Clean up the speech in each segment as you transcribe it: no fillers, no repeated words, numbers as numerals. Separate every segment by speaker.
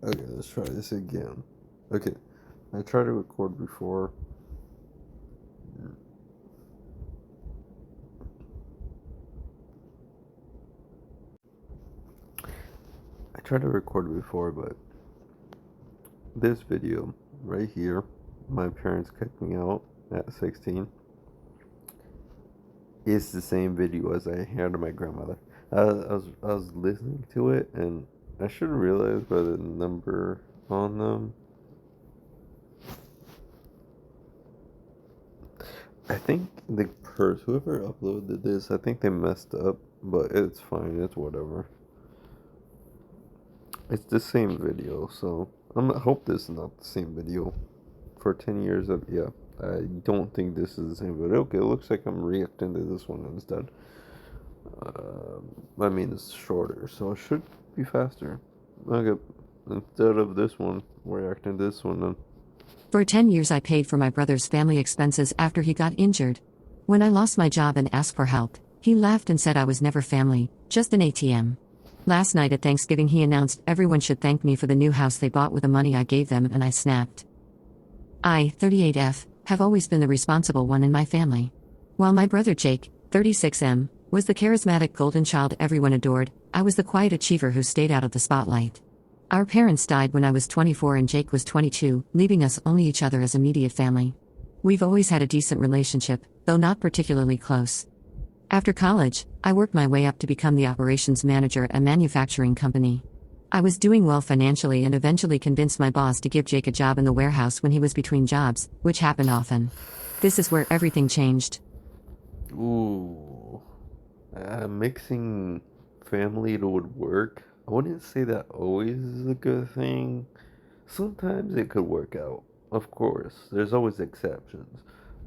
Speaker 1: Okay, let's try this again. Okay, I tried to record before. I tried to record before, but this video right here, my parents kicked me out at 16, is the same video as I handed my grandmother. I was listening to it, and I should realize by the number on them. I think the person, whoever uploaded this, I think they messed up, but it's fine. It's whatever. It's the same video, so I hope this is not the same video. For 10 years of, yeah, I don't think this is the same video. Okay, it looks like I'm reacting to this one instead. I mean, it's shorter, so it should be faster. Okay, instead of this one, we're reacting to this one then.
Speaker 2: For 10 years, I paid for my brother's family expenses after he got injured. When I lost my job and asked for help, he laughed and said I was never family, just an ATM. Last night at Thanksgiving, he announced everyone should thank me for the new house they bought with the money I gave them, and I snapped. I, 38F, have always been the responsible one in my family. While my brother Jake, 36M, was the charismatic golden child everyone adored, I was the quiet achiever who stayed out of the spotlight. Our parents died when I was 24 and Jake was 22, leaving us only each other as immediate family. We've always had a decent relationship, though not particularly close. After college, I worked my way up to become the operations manager at a manufacturing company. I was doing well financially and eventually convinced my boss to give Jake a job in the warehouse when he was between jobs, which happened often. This is where everything changed.
Speaker 1: Ooh, mixing family to work. I wouldn't say that always is a good thing. Sometimes it could work out. Of course, there's always exceptions.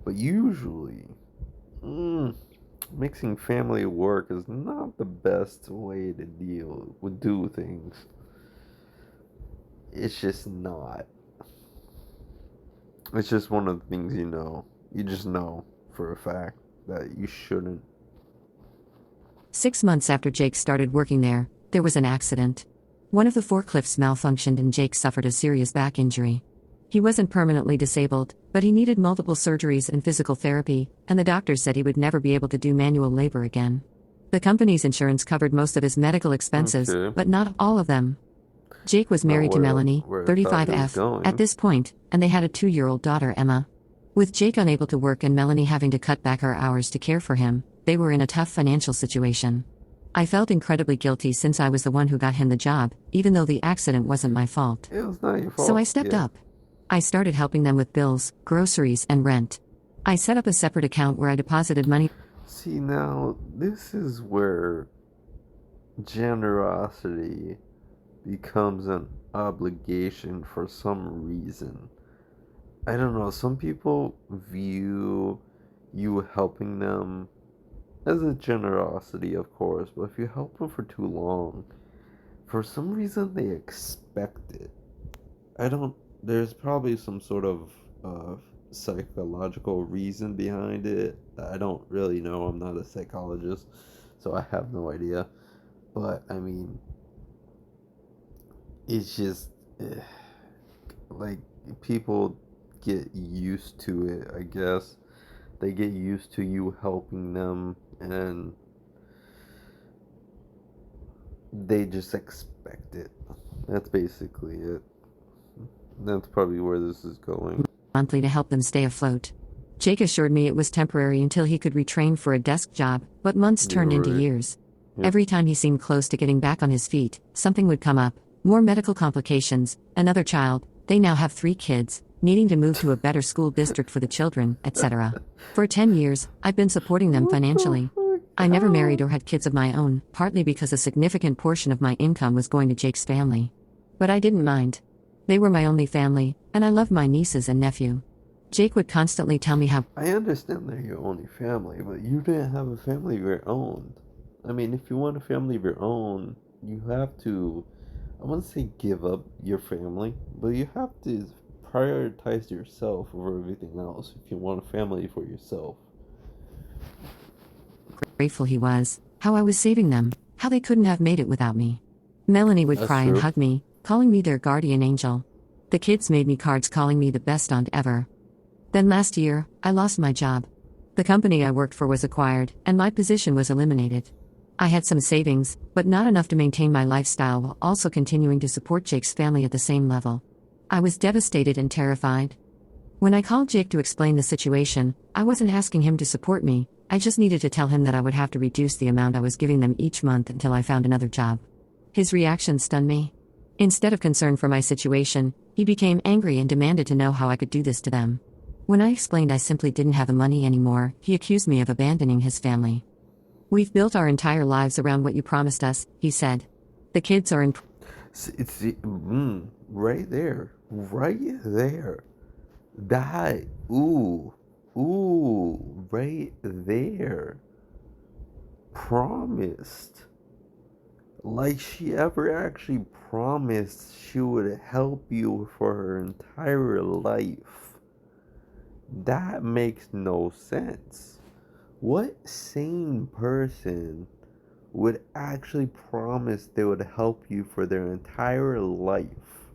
Speaker 1: But usually, mm, mixing family work is not the best way to do things. It's just not. It's just one of the things you know. You just know for a fact that you shouldn't.
Speaker 2: 6 months after Jake started working there was an accident. One of the forklifts malfunctioned and Jake suffered a serious back injury. He wasn't permanently disabled, but he needed multiple surgeries and physical therapy, and the doctors said he would never be able to do manual labor again. The company's insurance covered most of his medical expenses,
Speaker 1: Okay.
Speaker 2: but not all of them. Jake was
Speaker 1: Not
Speaker 2: married to Melanie,
Speaker 1: where I thought it was
Speaker 2: 35F,
Speaker 1: going.
Speaker 2: at this point, and they had a 2-year-old daughter, Emma. With Jake unable to work and Melanie having to cut back her hours to care for him, they were in a tough financial situation. I felt incredibly guilty since I was the one who got him the job, even though the accident wasn't my fault.
Speaker 1: It was not your fault.
Speaker 2: So I stepped up. I started helping them with bills, groceries, and rent. I set up a separate account where I deposited money.
Speaker 1: See, now, this is where generosity becomes an obligation for some reason. I don't know, some people view you helping them as a generosity, of course, but if you help them for too long, for some reason they expect it. I don't, there's probably some sort of psychological reason behind it. I don't really know. I'm not a psychologist, so I have no idea. But I mean, it's just like people get used to it, I guess. They get used to you helping them, and they just expect it. That's basically it. That's probably where this is going.
Speaker 2: Monthly to help them stay afloat. Jake assured me it was temporary until he could retrain for a desk job, but months turned into
Speaker 1: right.
Speaker 2: years.
Speaker 1: Yep.
Speaker 2: Every time he seemed close to getting back on his feet, something would come up: more medical complications, another child, they now have 3 kids, needing to move to a better school district for the children, etc. For 10 years, I've been supporting them financially. I never married or had kids of my own, partly because a significant portion of my income was going to Jake's family. But I didn't mind. They were my only family, and I loved my nieces and nephew. Jake would constantly tell me how
Speaker 1: I understand they're your only family, but you didn't have a family of your own. I mean, if you want a family of your own, you have to, I wouldn't say give up your family, but you have to prioritize yourself over everything else if you want a family for yourself.
Speaker 2: grateful he was, how I was saving them, how they couldn't have made it without me. Melanie would
Speaker 1: That's
Speaker 2: cry and
Speaker 1: true.
Speaker 2: hug me, calling me their guardian angel. The kids made me cards calling me the best aunt ever. Then last year, I lost my job. The company I worked for was acquired, and my position was eliminated. I had some savings, but not enough to maintain my lifestyle while also continuing to support Jake's family at the same level. I was devastated and terrified. When I called Jake to explain the situation, I wasn't asking him to support me, I just needed to tell him that I would have to reduce the amount I was giving them each month until I found another job. His reaction stunned me. Instead of concern for my situation, he became angry and demanded to know how I could do this to them. When I explained I simply didn't have the money anymore, he accused me of abandoning his family. "We've built our entire lives around what you promised us," he said. "The kids are in."
Speaker 1: It's right there, right there. That, right there. Promised. Like she ever actually promised she would help you for her entire life. That makes no sense. What sane person would actually promise they would help you for their entire life?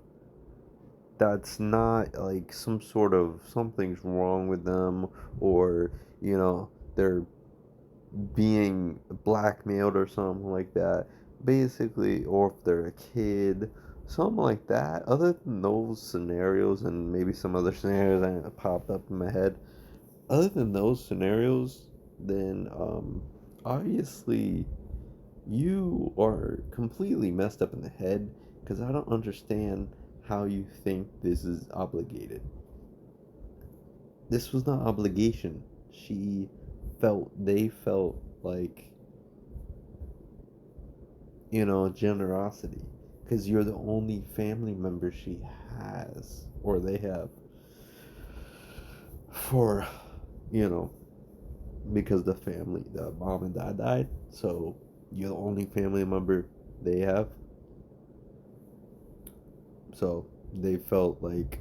Speaker 1: That's not like some sort of something's wrong with them, or they're being blackmailed or something like that. Basically, or if they're a kid, something like that. Other than those scenarios, and maybe some other scenarios that popped up in my head, other than those scenarios, then obviously you are completely messed up in the head, because I don't understand how you think this is obligated. This was not obligation. They felt like, generosity, because you're the only family member she has, or they have, for, you know, because the mom and dad died, so you're the only family member they have. So they felt like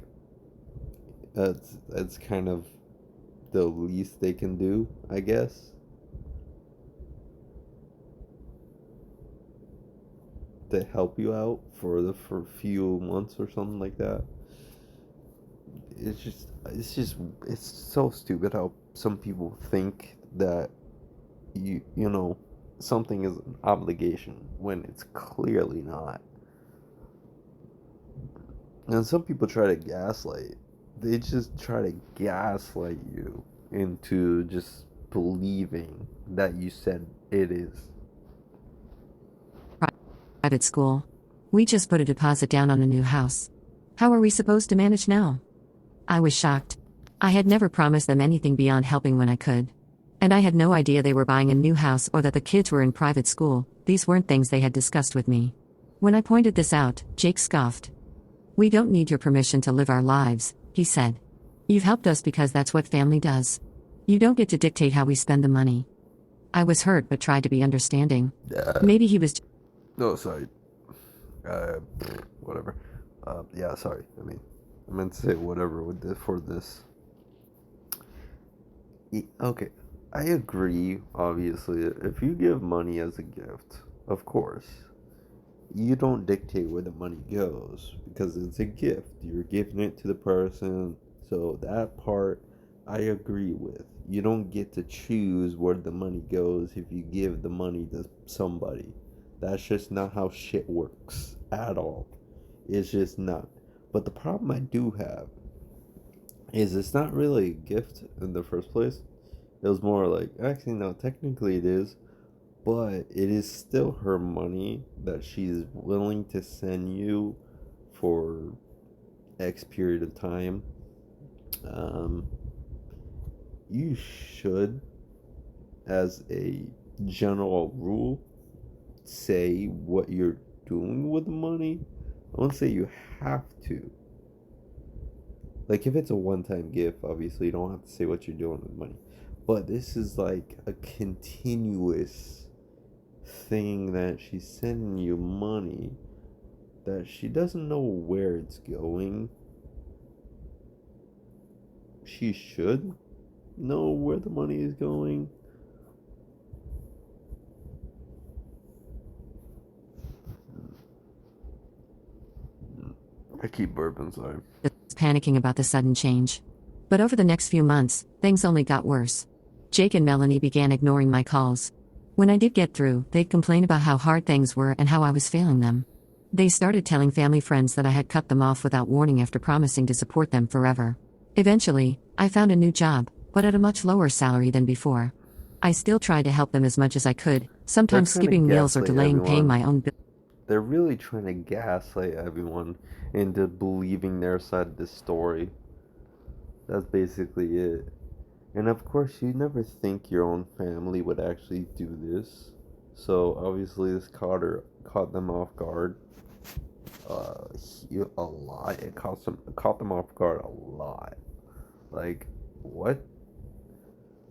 Speaker 1: that's kind of the least they can do, I guess, to help you out for a few months or something like that. It's so stupid how some people think that you know something is an obligation when it's clearly not. And some people try to gaslight. They just try to gaslight you into just believing that you said it is.
Speaker 2: Private school. "We just put a deposit down on a new house. How are we supposed to manage now?" I was shocked. I had never promised them anything beyond helping when I could. And I had no idea they were buying a new house or that the kids were in private school. These weren't things they had discussed with me. When I pointed this out, Jake scoffed. "We don't need your permission to live our lives," he said. "You've helped us because that's what family does. You don't get to dictate how we spend the money." I was hurt but tried to be understanding. Maybe he was.
Speaker 1: No, sorry. Uh, Whatever. Yeah, sorry. I meant to say whatever with this for this. Okay, I agree. Obviously, if you give money as a gift, of course, you don't dictate where the money goes because it's a gift. You're giving it to the person, so that part I agree with. You don't get to choose where the money goes if you give the money to somebody. That's just not how shit works at all. It's just not. But the problem I do have is it's not really a gift in the first place. It was more like, actually, no, technically it is, but it is still her money that she's willing to send you for X period of time. Um, you should, as a general rule, say what you're doing with the money. I won't say you have to. Like, if it's a one time gift, obviously you don't have to say what you're doing with money. But this is like a continuous thing that she's sending you money that she doesn't know where it's going. She should know where the money is going. I keep burping, sorry.
Speaker 2: Panicking about the sudden change. But over the next few months, things only got worse. Jake and Melanie began ignoring my calls. When I did get through, they'd complain about how hard things were and how I was failing them. They started telling family friends that I had cut them off without warning after promising to support them forever. Eventually, I found a new job, but at a much lower salary than before. I still tried to help them as much as I could,
Speaker 1: They're
Speaker 2: sometimes
Speaker 1: trying to
Speaker 2: skipping meals or
Speaker 1: gaslight
Speaker 2: delaying paying
Speaker 1: everyone.
Speaker 2: my own bills.
Speaker 1: They're really trying to gaslight everyone into believing their side of the story. That's basically it. And of course, you never think your own family would actually do this. So obviously, this caught them off guard. A lot. Caught them off guard a lot. Like, what?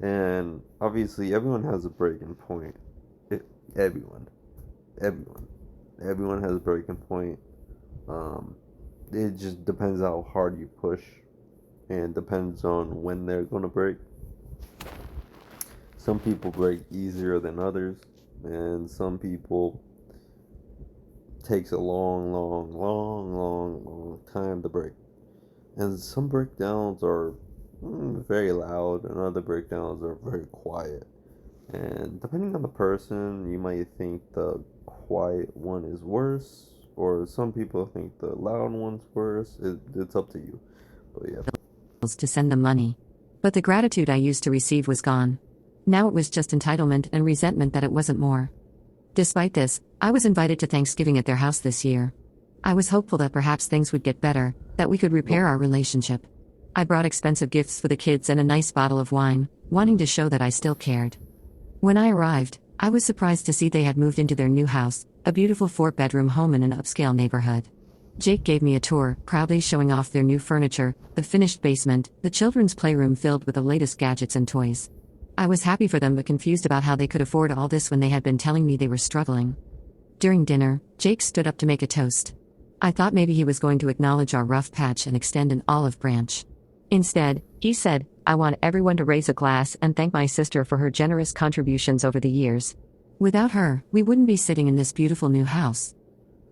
Speaker 1: And obviously, everyone has a breaking point. It, everyone, everyone, everyone has a breaking point. Um, it just depends how hard you push, and depends on when they're gonna break. Some people break easier than others, and some people takes a long time to break. And some breakdowns are very loud, and other breakdowns are very quiet. And depending on the person, you might think the quiet one is worse, or some people think the loud one's worse. It's up to you. But yeah.
Speaker 2: To send them money. But the gratitude I used to receive was gone. Now it was just entitlement and resentment that it wasn't more. Despite this, I was invited to Thanksgiving at their house this year. I was hopeful that perhaps things would get better, that we could repair our relationship. I brought expensive gifts for the kids and a nice bottle of wine, wanting to show that I still cared. When I arrived, I was surprised to see they had moved into their new house, a beautiful 4-bedroom home in an upscale neighborhood. Jake gave me a tour, proudly showing off their new furniture, the finished basement, the children's playroom filled with the latest gadgets and toys. I was happy for them but confused about how they could afford all this when they had been telling me they were struggling. During dinner, Jake stood up to make a toast. I thought maybe he was going to acknowledge our rough patch and extend an olive branch. Instead, he said, "I want everyone to raise a glass and thank my sister for her generous contributions over the years. Without her, we wouldn't be sitting in this beautiful new house."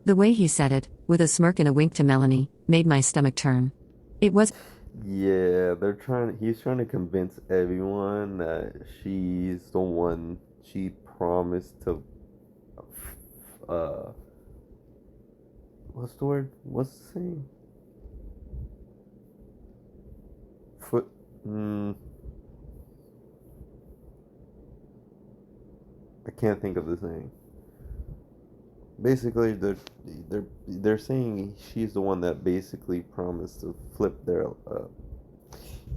Speaker 2: The way he said it, with a smirk and a wink to Melanie, made my stomach turn. It was
Speaker 1: Yeah, he's trying to convince everyone that she's the one she promised to, uh, what's the word? What's the saying? Foot, mm, I can't think of the saying. Basically, they're saying she's the one that basically promised to flip their,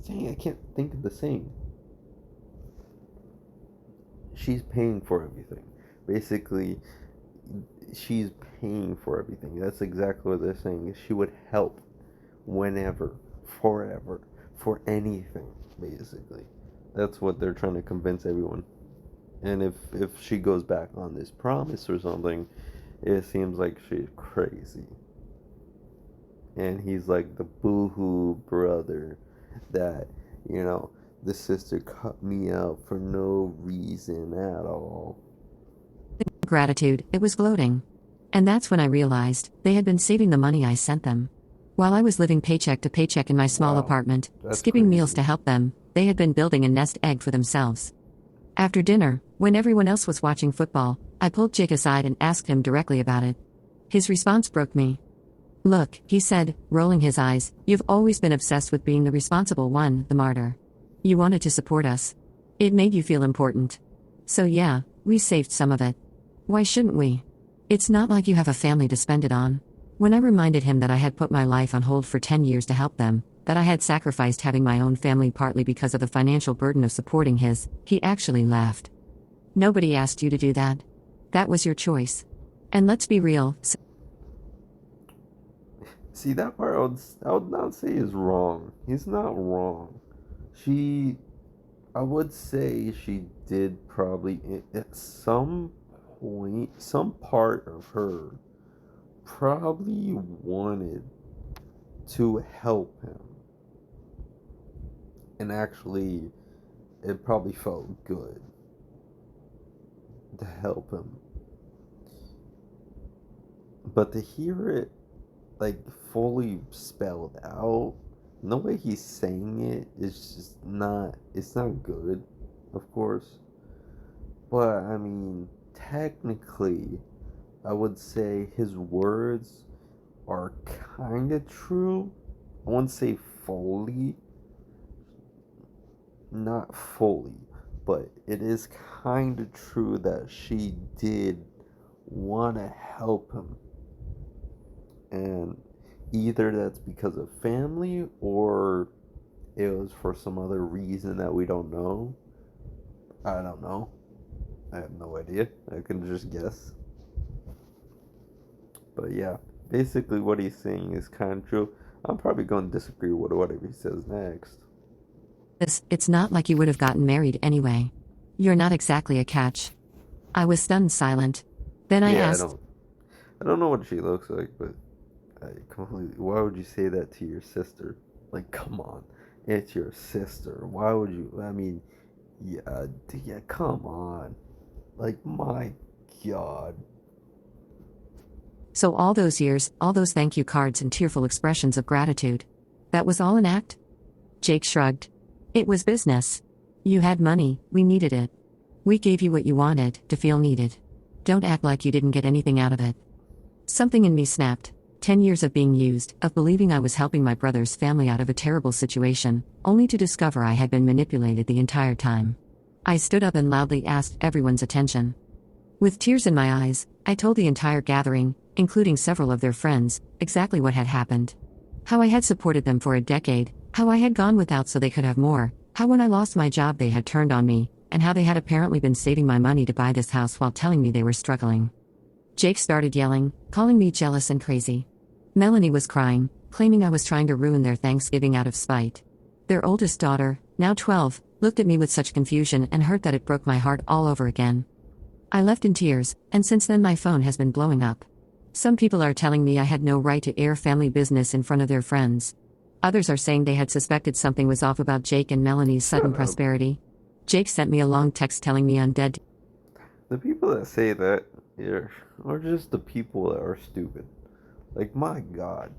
Speaker 1: saying, I can't think of the saying. She's paying for everything. Basically, she's paying for everything. That's exactly what they're saying. She would help whenever, forever, for anything, basically. That's what they're trying to convince everyone. And if she goes back on this promise or something, it seems like she's crazy. And he's like the boohoo brother that, you know, the sister cut me out for no reason at all.
Speaker 2: gratitude, it was gloating. And that's when I realized they had been saving the money I sent them. While I was living paycheck to paycheck in my small
Speaker 1: Wow,
Speaker 2: apartment,
Speaker 1: that's
Speaker 2: skipping meals to
Speaker 1: crazy.
Speaker 2: help them, they had been building a nest egg for themselves. After dinner, when everyone else was watching football, I pulled Jake aside and asked him directly about it. His response broke me. "Look," he said, rolling his eyes, "you've always been obsessed with being the responsible one, the martyr. You wanted to support us. It made you feel important. So yeah, we saved some of it. Why shouldn't we? It's not like you have a family to spend it on." When I reminded him that I had put my life on hold for 10 years to help them, that I had sacrificed having my own family partly because of the financial burden of supporting his, he actually laughed. "Nobody asked you to do that. That was your choice. And let's be real,
Speaker 1: See, that part I would not say is wrong. He's not wrong. She, I would say she did probably at some point, some part of her probably wanted to help him. And actually, it probably felt good to help him. But to hear it like fully spelled out. The way he's saying it is just not. It's not good, of course. But I mean, technically, I would say his words are kind of true. I wouldn't say fully, not fully, but it is kind of true that she did want to help him. And either that's because of family or it was for some other reason that we don't know. I don't know. I have no idea. I can just guess. But yeah, basically what he's saying is kind of true. I'm probably going to disagree with whatever he says next.
Speaker 2: It's not like you would have gotten married anyway. You're not exactly a catch. I was stunned silent. Then I
Speaker 1: Yeah,
Speaker 2: asked,
Speaker 1: I don't know what she looks like, but I completely. Why would you say that to your sister? Like, come on, it's your sister. Why would you? I mean, yeah, yeah, come on. Like, my God.
Speaker 2: so all those years, all those thank you cards and tearful expressions of gratitude. That was all an act? Jake shrugged. It was business. You had money, we needed it. We gave you what you wanted, to feel needed. Don't act like you didn't get anything out of it. Something in me snapped. 10 years of being used, of believing I was helping my brother's family out of a terrible situation, only to discover I had been manipulated the entire time. I stood up and loudly asked everyone's attention. With tears in my eyes, I told the entire gathering, including several of their friends, exactly what had happened. How I had supported them for a decade, how I had gone without so they could have more, how when I lost my job they had turned on me, and how they had apparently been saving my money to buy this house while telling me they were struggling. Jake started yelling, calling me jealous and crazy. Melanie was crying, claiming I was trying to ruin their Thanksgiving out of spite. Their oldest daughter, now 12, looked at me with such confusion and hurt that it broke my heart all over again. I left in tears, and since then my phone has been blowing up. Some people are telling me I had no right to air family business in front of their friends. Others are saying they had suspected something was off about Jake and Melanie's sudden prosperity. Jake sent me a long text telling me I'm dead.
Speaker 1: The people that say that are just the people that are stupid. Like, my God.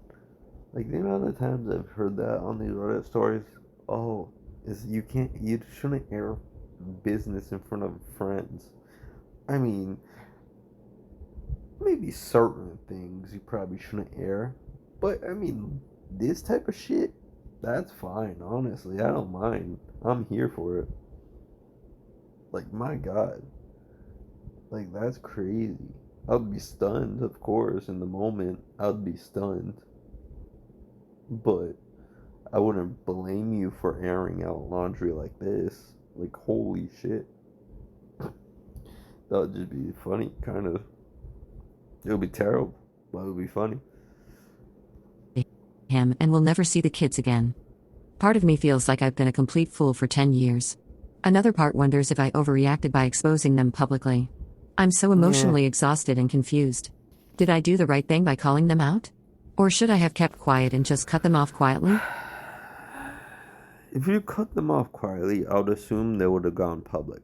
Speaker 1: Like, the amount of times I've heard that on these Reddit stories. Oh, you shouldn't air business in front of friends. I mean, maybe certain things you probably shouldn't air. But, I mean, this type of shit, that's fine, honestly. I don't mind. I'm here for it. Like, my God. Like, that's crazy. I'd be stunned, of course, in the moment. I'd be stunned. But I wouldn't blame you for airing out laundry like this. Like, holy shit. That would just be funny, kind of. It would be terrible, but it would be funny.
Speaker 2: Him and will never see the kids again. Part of me feels like I've been a complete fool for 10 years. Another part wonders if I overreacted by exposing them publicly. I'm so
Speaker 1: Yeah.
Speaker 2: emotionally exhausted and confused. Did I do the right thing by calling them out? Or should I have kept quiet and just cut them off quietly?
Speaker 1: If you cut them off quietly, I would assume they would have gone public.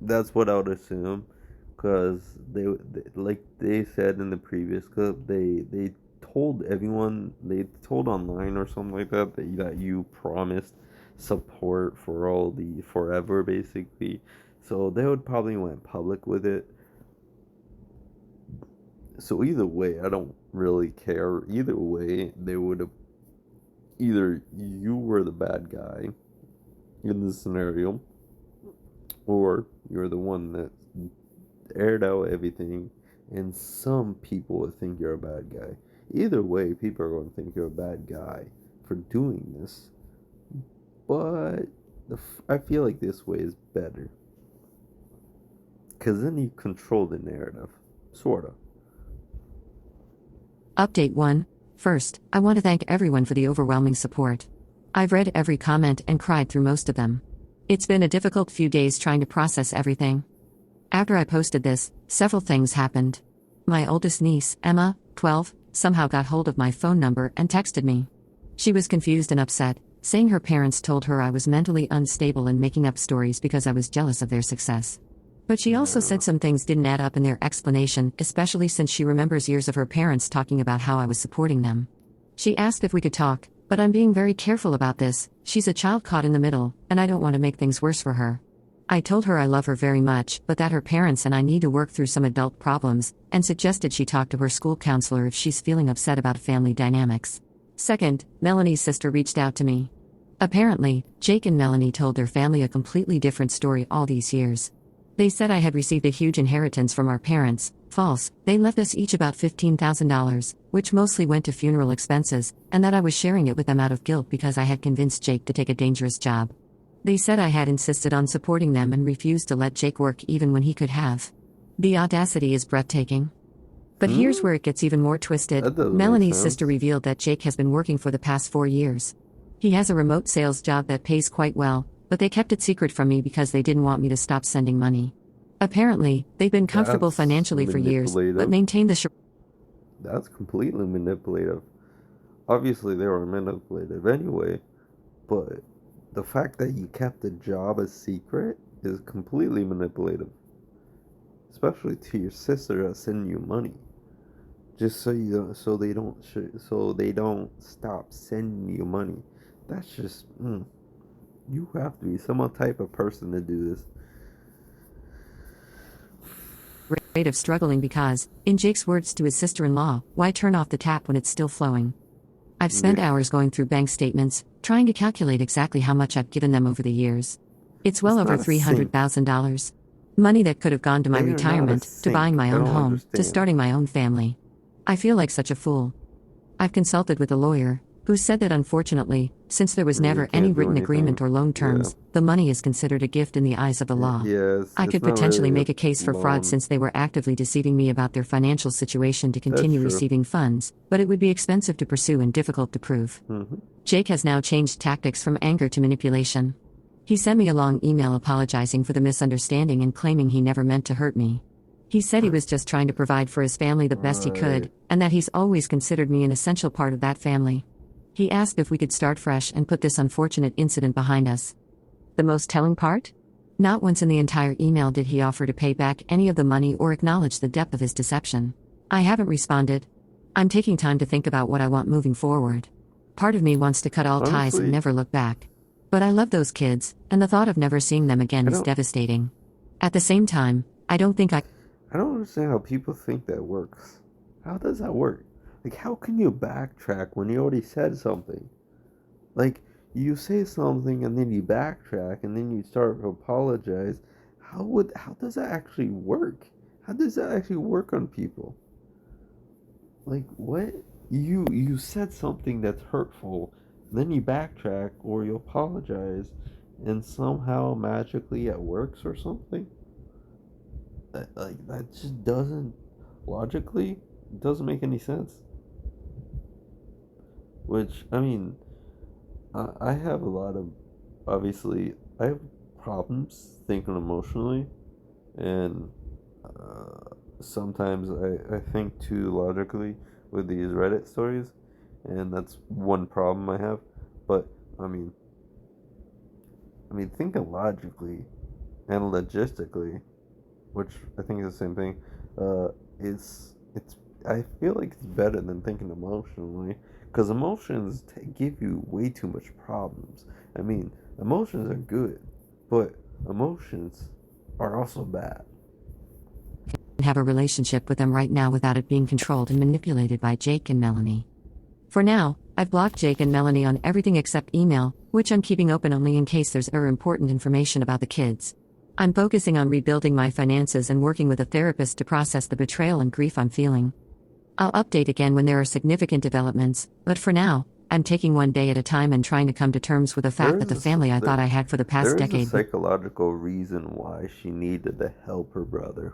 Speaker 1: That's what I would assume, because like they said in the previous clip, they told everyone, they told online or something like that that you promised support for all the forever basically. So they would probably went public with it. So either way, I don't really care. Either way, they would have, either you were the bad guy in this scenario, or you're the one that aired out everything, and some people would think you're a bad guy. Either way, people are going to think you're a bad guy for doing this. But I feel like this way is better. Because then you control the narrative. Sort of.
Speaker 2: Update 1. First, I want to thank everyone for the overwhelming support. I've read every comment and cried through most of them. It's been a difficult few days trying to process everything. After I posted this, several things happened. My oldest niece, Emma, 12, somehow got hold of my phone number and texted me. She was confused and upset, saying her parents told her I was mentally unstable and making up stories because I was jealous of their success. But she also
Speaker 1: Yeah.
Speaker 2: said some things didn't add up in their explanation, especially since she remembers years of her parents talking about how I was supporting them. She asked if we could talk, but I'm being very careful about this. She's a child caught in the middle, and I don't want to make things worse for her. I told her I love her very much, but that her parents and I need to work through some adult problems, and suggested she talk to her school counselor if she's feeling upset about family dynamics. Second, Melanie's sister reached out to me. Apparently, Jake and Melanie told their family a completely different story all these years. They said I had received a huge inheritance from our parents. False, they left us each about $15,000, which mostly went to funeral expenses, and that I was sharing it with them out of guilt because I had convinced Jake to take a dangerous job. They said I had insisted on supporting them and refused to let Jake work even when he could have. The audacity is breathtaking. But here's
Speaker 1: Hmm?
Speaker 2: where it gets even more twisted.
Speaker 1: That doesn't make
Speaker 2: Melanie's sister
Speaker 1: sense.
Speaker 2: revealed that Jake has been working for the past 4 years. He has a remote sales job that pays quite well, but they kept it secret from me because they didn't want me to stop sending money. Apparently, they've been comfortable
Speaker 1: That's
Speaker 2: financially for years, but
Speaker 1: manipulative.
Speaker 2: maintained the
Speaker 1: That's completely manipulative. Obviously, they were manipulative anyway, but the fact that you kept the job a secret is completely manipulative, especially to your sister that's sending you money, just so you don't, so they don't stop sending you money. That's just, you have to be some type of person to do this.
Speaker 2: rate of struggling because, in Jake's words to his sister-in-law, why turn off the tap when it's still flowing? I've spent
Speaker 1: Yeah,
Speaker 2: hours going through bank statements, trying to calculate exactly how much I've given them over the years. It's well
Speaker 1: it's
Speaker 2: over
Speaker 1: not a sink.
Speaker 2: $300,000. Money that could have gone to my
Speaker 1: They are not a
Speaker 2: retirement, to buying
Speaker 1: sink.
Speaker 2: my
Speaker 1: I
Speaker 2: own
Speaker 1: don't
Speaker 2: home, to
Speaker 1: understand.
Speaker 2: starting my own family. I feel like such a fool. I've consulted with a lawyer, who said that unfortunately, since there was
Speaker 1: You
Speaker 2: never any
Speaker 1: can't do
Speaker 2: written
Speaker 1: anything.
Speaker 2: agreement or loan
Speaker 1: Yeah.
Speaker 2: terms, the money is considered a gift in the eyes of the law.
Speaker 1: Yeah,
Speaker 2: I
Speaker 1: it's
Speaker 2: could
Speaker 1: not
Speaker 2: potentially
Speaker 1: really a
Speaker 2: make a case for fraud
Speaker 1: loan.
Speaker 2: since they were actively deceiving me about their financial situation to
Speaker 1: That's
Speaker 2: continue
Speaker 1: true.
Speaker 2: receiving funds, but it would be expensive to pursue and difficult to prove.
Speaker 1: Hmm.
Speaker 2: Jake has now changed tactics from anger to manipulation. He sent me a long email apologizing for the misunderstanding and claiming he never meant to hurt me. He said he was just trying to provide for his family the best he
Speaker 1: Right.
Speaker 2: could, and that he's always considered me an essential part of that family. He asked if we could start fresh and put this unfortunate incident behind us. The most telling part? Not once in the entire email did he offer to pay back any of the money or acknowledge the depth of his deception. I haven't responded. I'm taking time to think about what I want moving forward. Part of me wants to cut all ties and
Speaker 1: Honestly,
Speaker 2: never look back. But I love those kids, and the thought of never seeing them again
Speaker 1: I
Speaker 2: is
Speaker 1: don't
Speaker 2: devastating. At the same time, I don't think I
Speaker 1: I don't understand how people think that works. How does that work? Like how can you backtrack when you already said something? Like you say something and then you backtrack and then you start to apologize. How does that actually work? How does that actually work on people? Like what? You said something that's hurtful, then you backtrack or you apologize and somehow magically it works or something? Like that just doesn't logically doesn't make any sense. Which I mean, I have a lot of obviously I have problems thinking emotionally, and sometimes I think too logically with these Reddit stories, and that's one problem I have. But I mean, thinking logically and logistically, which I think is the same thing. It's I feel like it's better than thinking emotionally, because emotions give you way too much problems. I mean, emotions are good, but emotions are also bad.
Speaker 2: have a relationship with them right now without it being controlled and manipulated by Jake and Melanie. For now, I've blocked Jake and Melanie on everything except email, which I'm keeping open only in case there's ever important information about the kids. I'm focusing on rebuilding my finances and working with a therapist to process the betrayal and grief I'm feeling. I'll update again when there are significant developments, but for now, I'm taking one day at a time and trying to come to terms with the fact
Speaker 1: There
Speaker 2: that
Speaker 1: is
Speaker 2: the family I thought I had for the past
Speaker 1: there is a
Speaker 2: decade.
Speaker 1: psychological reason why she needed to help her brother.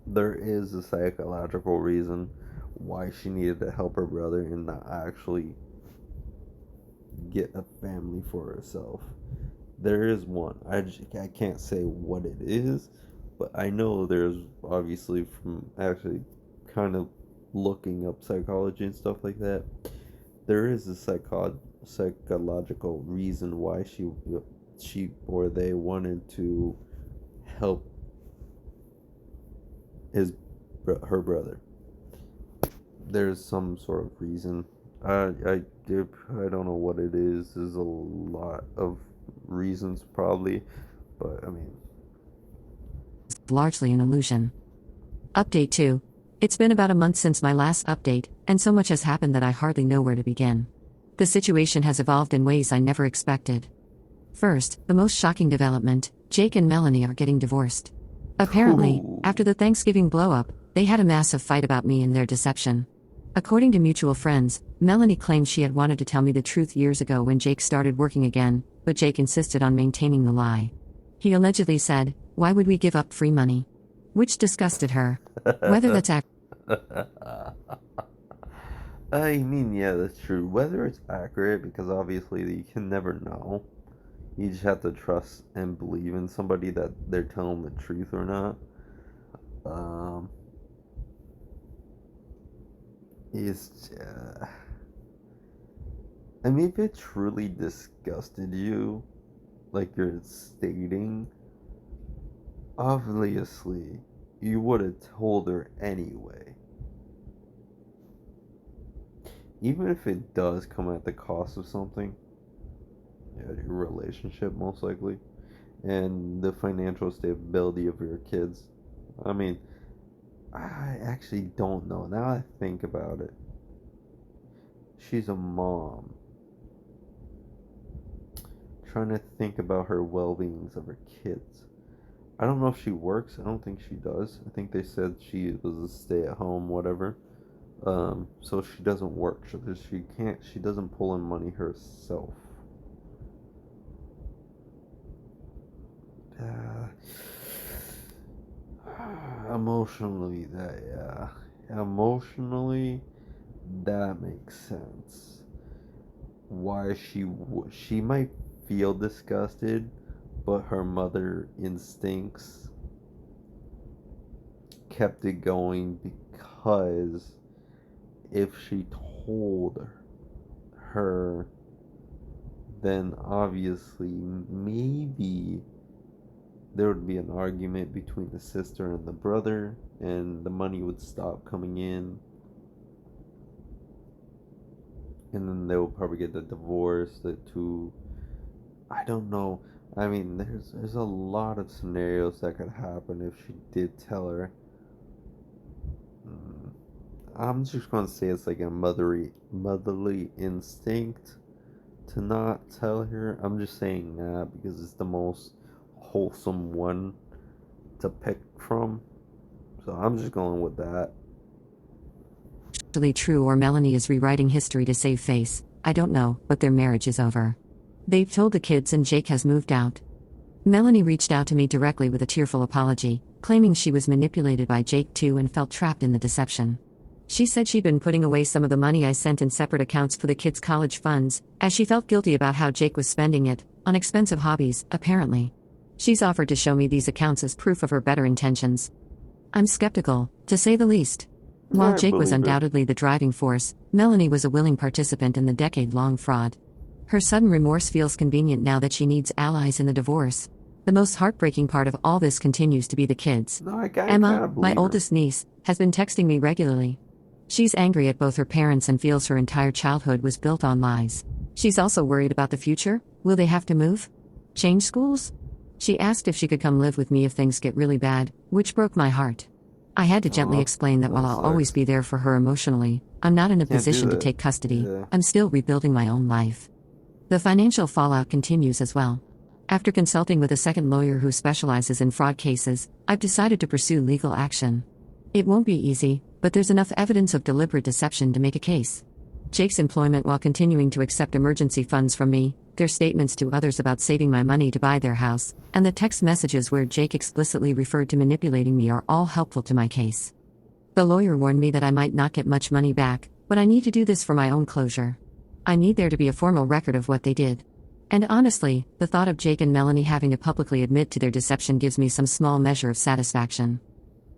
Speaker 1: There is a psychological reason why she needed to help her brother and not actually get a family for herself. There is one. I can't say what it is, but I know there's obviously from actually kind of looking up psychology and stuff like that. There is a psychological reason why she or they wanted to help his her brother. There's some sort of reason. I don't know what it is. There's a lot of reasons probably, but I mean,
Speaker 2: Largely an illusion. Update 2. It's been about a month since my last update, and so much has happened that I hardly know where to begin. The situation has evolved in ways I never expected. First, the most shocking development: Jake and Melanie are getting divorced. Apparently,
Speaker 1: Ooh.
Speaker 2: after the Thanksgiving blow-up, they had a massive fight about me and their deception. According to mutual friends, Melanie claimed she had wanted to tell me the truth years ago when Jake started working again, but Jake insisted on maintaining the lie. He allegedly said, "Why would we give up free money?" Which disgusted her. Whether that's
Speaker 1: I mean, yeah, that's true. Whether it's accurate, because obviously you can never know. You just have to trust and believe in somebody that they're telling the truth or not. Um, is I mean, if it truly disgusted you, like you're stating, obviously you would have told her anyway. Even if it does come at the cost of something, yeah, your relationship most likely, and the financial stability of your kids. I mean, I actually don't know. Now I think about it. She's a mom. Trying to think about her well beings of her kids. I don't know if she works. I don't think she does. I think they said she was a stay at home, whatever. So she doesn't work. She can't. She doesn't pull in money herself. Uh, emotionally, emotionally, that makes sense. Why she might feel disgusted, but her mother instincts kept it going because if she told her, then obviously maybe there would be an argument between the sister and the brother, and the money would stop coming in, and then they will probably get the divorce. The two, I don't know. I mean, there's a lot of scenarios that could happen if she did tell her. Mm, I'm just gonna say it's like a motherly instinct to not tell her. I'm just saying that because it's the most wholesome one to pick from. So I'm just going with that.
Speaker 2: actually true or Melanie is rewriting history to save face, I don't know, but their marriage is over. They've told the kids and Jake has moved out. Melanie reached out to me directly with a tearful apology, claiming she was manipulated by Jake too and felt trapped in the deception. She said she'd been putting away some of the money I sent in separate accounts for the kids' college funds, as she felt guilty about how Jake was spending it on expensive hobbies, apparently. She's offered to show me these accounts as proof of her better intentions. I'm skeptical, to say the least. While
Speaker 1: I
Speaker 2: Jake was
Speaker 1: believe it.
Speaker 2: undoubtedly the driving force, Melanie was a willing participant in the decade-long fraud. Her sudden remorse feels convenient now that she needs allies in the divorce. The most heartbreaking part of all this continues to be the kids.
Speaker 1: No, I kind
Speaker 2: Emma,
Speaker 1: of
Speaker 2: my
Speaker 1: believe her.
Speaker 2: oldest niece, has been texting me regularly. She's angry at both her parents and feels her entire childhood was built on lies. She's also worried about the future. Will they have to move? Change schools? She asked if she could come live with me if things get really bad, which broke my heart. I had to gently
Speaker 1: Aw,
Speaker 2: explain that while
Speaker 1: that
Speaker 2: I'll always
Speaker 1: sucks.
Speaker 2: be there for her emotionally, I'm not in a
Speaker 1: Can't do
Speaker 2: position to
Speaker 1: that.
Speaker 2: take custody.
Speaker 1: Yeah.
Speaker 2: I'm still rebuilding my own life. The financial fallout continues as well. After consulting with a second lawyer who specializes in fraud cases, I've decided to pursue legal action. It won't be easy, but there's enough evidence of deliberate deception to make a case. Jake's employment while continuing to accept emergency funds from me, their statements to others about saving my money to buy their house, and the text messages where Jake explicitly referred to manipulating me are all helpful to my case. The lawyer warned me that I might not get much money back, but I need to do this for my own closure. I need there to be a formal record of what they did. And honestly, the thought of Jake and Melanie having to publicly admit to their deception gives me some small measure of satisfaction.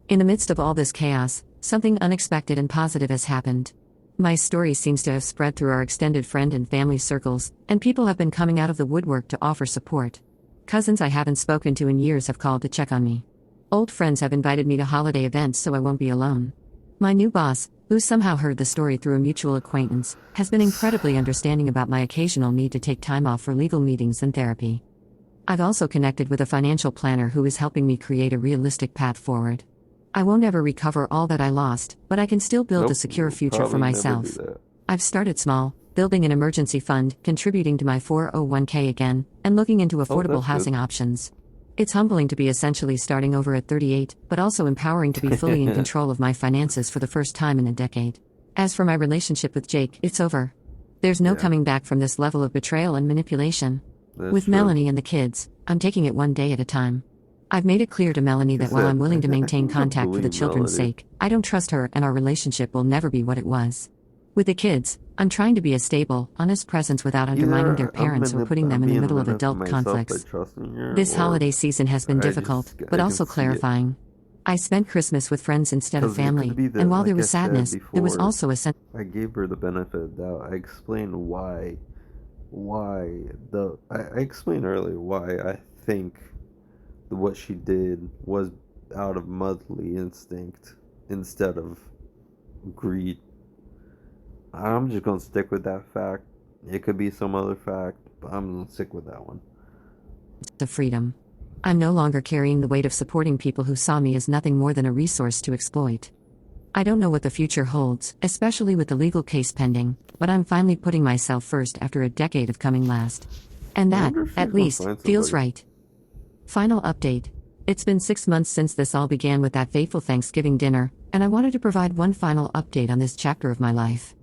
Speaker 2: In the midst of all this chaos, something unexpected and positive has happened. My story seems to have spread through our extended friend and family circles, and people have been coming out of the woodwork to offer support. Cousins I haven't spoken to in years have called to check on me. Old friends have invited me to holiday events so I won't be alone. My new boss, who somehow heard the story through a mutual acquaintance, has been incredibly understanding about my occasional need to take time off for legal meetings and therapy. I've also connected with a financial planner who is helping me create a realistic path forward. I won't ever recover all that I lost, but I can still build a
Speaker 1: Nope,
Speaker 2: secure
Speaker 1: we'll
Speaker 2: future for
Speaker 1: probably never do
Speaker 2: myself.
Speaker 1: that.
Speaker 2: I've started small, building an emergency fund, contributing to my 401k again, and looking into
Speaker 1: Oh,
Speaker 2: affordable
Speaker 1: that's
Speaker 2: housing
Speaker 1: good.
Speaker 2: options. It's humbling to be essentially starting over at 38, but also empowering to be fully in control of my finances for the first time in a decade. As for my relationship with Jake, it's over. There's no
Speaker 1: Yeah,
Speaker 2: coming back from this level of betrayal and manipulation.
Speaker 1: that's
Speaker 2: With
Speaker 1: true.
Speaker 2: Melanie and the kids, I'm taking it one day at a time. I've made it clear to Melanie
Speaker 1: Like I
Speaker 2: that while I'm
Speaker 1: said,
Speaker 2: willing to
Speaker 1: I
Speaker 2: maintain
Speaker 1: think I
Speaker 2: contact for the
Speaker 1: believe
Speaker 2: children's
Speaker 1: Melody.
Speaker 2: sake, I don't trust her and our relationship will never be what it was. With the kids, I'm trying to be a stable, honest presence without undermining their
Speaker 1: Either
Speaker 2: parents or putting them
Speaker 1: I'm
Speaker 2: in the
Speaker 1: being
Speaker 2: middle of
Speaker 1: manip
Speaker 2: adult
Speaker 1: myself by
Speaker 2: conflicts.
Speaker 1: trusting her,
Speaker 2: This
Speaker 1: or
Speaker 2: holiday season has been difficult, but
Speaker 1: I can
Speaker 2: also
Speaker 1: see it.
Speaker 2: clarifying. I spent Christmas with friends instead of
Speaker 1: Because it could
Speaker 2: family,
Speaker 1: be that,
Speaker 2: and while there
Speaker 1: like I
Speaker 2: was
Speaker 1: said
Speaker 2: sadness, there was
Speaker 1: before,
Speaker 2: also a sense
Speaker 1: I gave her the benefit of the doubt. I explained I explained earlier why I think what she did was out of motherly instinct instead of greed. I'm just gonna stick with that fact. It could be some other fact, but I'm gonna stick with that one.
Speaker 2: of freedom. I'm no longer carrying the weight of supporting people who saw me as nothing more than a resource to exploit. I don't know what the future holds, especially with the legal case pending, but I'm finally putting myself first after a decade of coming last. And
Speaker 1: I
Speaker 2: that,
Speaker 1: wonder if she's
Speaker 2: at
Speaker 1: gonna
Speaker 2: least,
Speaker 1: find
Speaker 2: feels
Speaker 1: somebody.
Speaker 2: right. Final update. It's been 6 months since this all began with that fateful Thanksgiving dinner, and I wanted to provide one final update on this chapter of my life.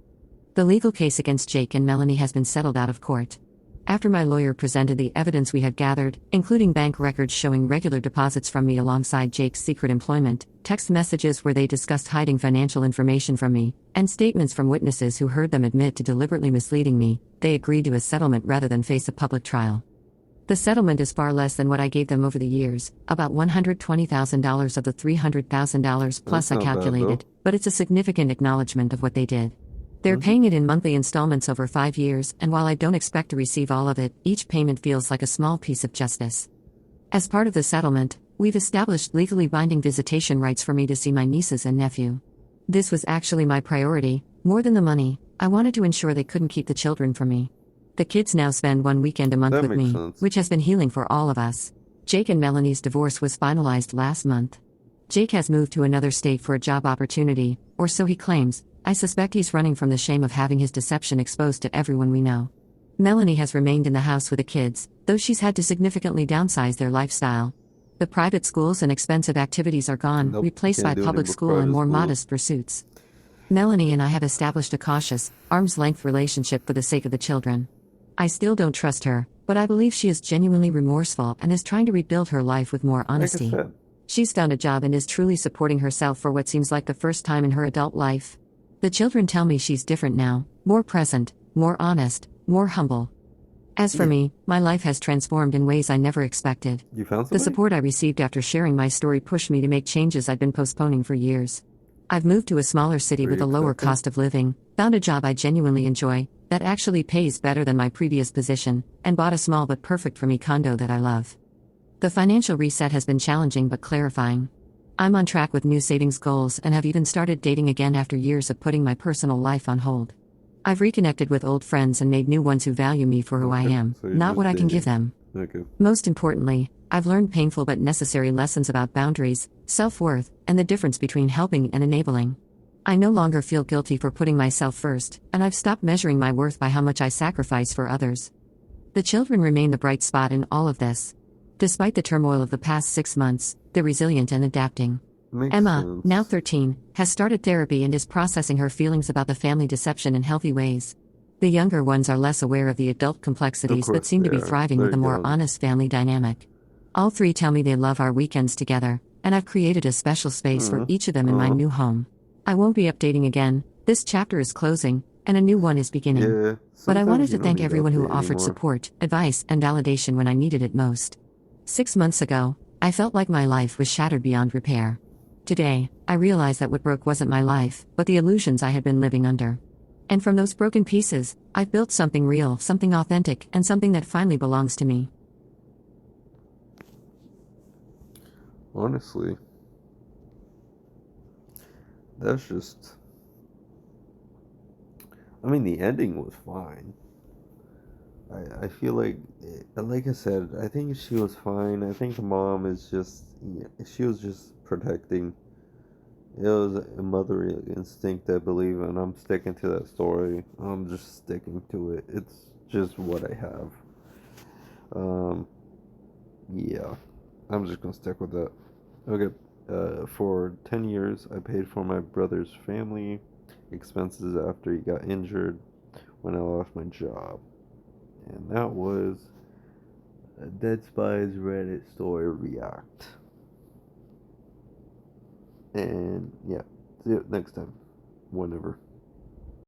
Speaker 2: The legal case against Jake and Melanie has been settled out of court. After my lawyer presented the evidence we had gathered, including bank records showing regular deposits from me alongside Jake's secret employment, text messages where they discussed hiding financial information from me, and statements from witnesses who heard them admit to deliberately misleading me, they agreed to a settlement rather than face a public trial. The settlement is far less than what I gave them over the years, about $120,000 of the $300,000 plus
Speaker 1: That's
Speaker 2: I
Speaker 1: not bad
Speaker 2: calculated,
Speaker 1: though.
Speaker 2: but it's a significant acknowledgement of what they did. They're
Speaker 1: Mhm.
Speaker 2: paying it in monthly installments over 5 years, and while I don't expect to receive all of it, each payment feels like a small piece of justice. As part of the settlement, we've established legally binding visitation rights for me to see my nieces and nephew. This was actually my priority, more than the money. I wanted to ensure they couldn't keep the children from me. The kids now spend one weekend a month
Speaker 1: That
Speaker 2: with
Speaker 1: makes
Speaker 2: me,
Speaker 1: sense.
Speaker 2: which has been healing for all of us. Jake and Melanie's divorce was finalized last month. Jake has moved to another state for a job opportunity, or so he claims. I suspect he's running from the shame of having his deception exposed to everyone we know. Melanie has remained in the house with the kids, though she's had to significantly downsize their lifestyle. The private schools and expensive activities are gone,
Speaker 1: Nope,
Speaker 2: replaced by
Speaker 1: can't do any
Speaker 2: public school and
Speaker 1: private
Speaker 2: more
Speaker 1: schools.
Speaker 2: modest pursuits. Melanie and I have established a cautious, arm's-length relationship for the sake of the children. I still don't trust her, but I believe she is genuinely remorseful and is trying to rebuild her life with more
Speaker 1: Like I
Speaker 2: honesty.
Speaker 1: said,
Speaker 2: She's found a job and is truly supporting herself for what seems like the first time in her adult life. The children tell me she's different now, more present, more honest, more humble. As for
Speaker 1: yeah,
Speaker 2: me, my life has transformed in ways I never expected.
Speaker 1: you found
Speaker 2: The
Speaker 1: somebody?
Speaker 2: support I received after sharing my story pushed me to make changes I'd been postponing for years. I've moved to a smaller city
Speaker 1: Are
Speaker 2: with
Speaker 1: you
Speaker 2: a lower
Speaker 1: accepting?
Speaker 2: cost of living, found a job I genuinely enjoy, that actually pays better than my previous position, and bought a small but perfect for me condo that I love. The financial reset has been challenging but clarifying. I'm on track with new savings goals and have even started dating again after years of putting my personal life on hold. I've reconnected with old friends and made new ones who value me for who I
Speaker 1: Okay,
Speaker 2: am,
Speaker 1: so you're
Speaker 2: not
Speaker 1: just
Speaker 2: what I can give
Speaker 1: dating.
Speaker 2: them.
Speaker 1: Okay.
Speaker 2: Most importantly, I've learned painful but necessary lessons about boundaries, self-worth, and the difference between helping and enabling. I no longer feel guilty for putting myself first, and I've stopped measuring my worth by how much I sacrifice for others. The children remain the bright spot in all of this. Despite the turmoil of the past 6 months, they're resilient and adapting.
Speaker 1: Makes
Speaker 2: Emma,
Speaker 1: sense.
Speaker 2: now 13, has started therapy and is processing her feelings about the family deception in healthy ways. The younger ones are less aware of the adult
Speaker 1: Of
Speaker 2: complexities but
Speaker 1: course
Speaker 2: seem
Speaker 1: they
Speaker 2: to be
Speaker 1: are.
Speaker 2: thriving
Speaker 1: They're
Speaker 2: with a more
Speaker 1: young.
Speaker 2: honest family dynamic. All 3 tell me they love our weekends together, and I've created a special space for each of them in my
Speaker 1: Oh,
Speaker 2: new home. I won't be updating again, this chapter is closing, and a new one is beginning.
Speaker 1: yeah.
Speaker 2: But I wanted
Speaker 1: Sometimes you
Speaker 2: to
Speaker 1: don't
Speaker 2: thank
Speaker 1: need to
Speaker 2: everyone who
Speaker 1: update
Speaker 2: offered
Speaker 1: anymore.
Speaker 2: support, advice, and validation when I needed it most. 6 months ago, I felt like my life was shattered beyond repair. Today, I realize that what broke wasn't my life, but the illusions I had been living under. And from those broken pieces, I've built something real, something authentic, and something that finally belongs to me.
Speaker 1: Honestly, that's just. I mean, the ending was fine. I feel like I said, I think she was fine. I think the mom is just, yeah, she was just protecting. It was a mother instinct, I believe, and I'm sticking to that story. I'm just sticking to it. It's just what I have. Um, yeah, I'm just gonna stick with that. Okay, for 10 years, I paid for my brother's family expenses after he got injured when I lost my job. And that was Dead Spies Reddit story react. And yeah, see you next time. Whenever.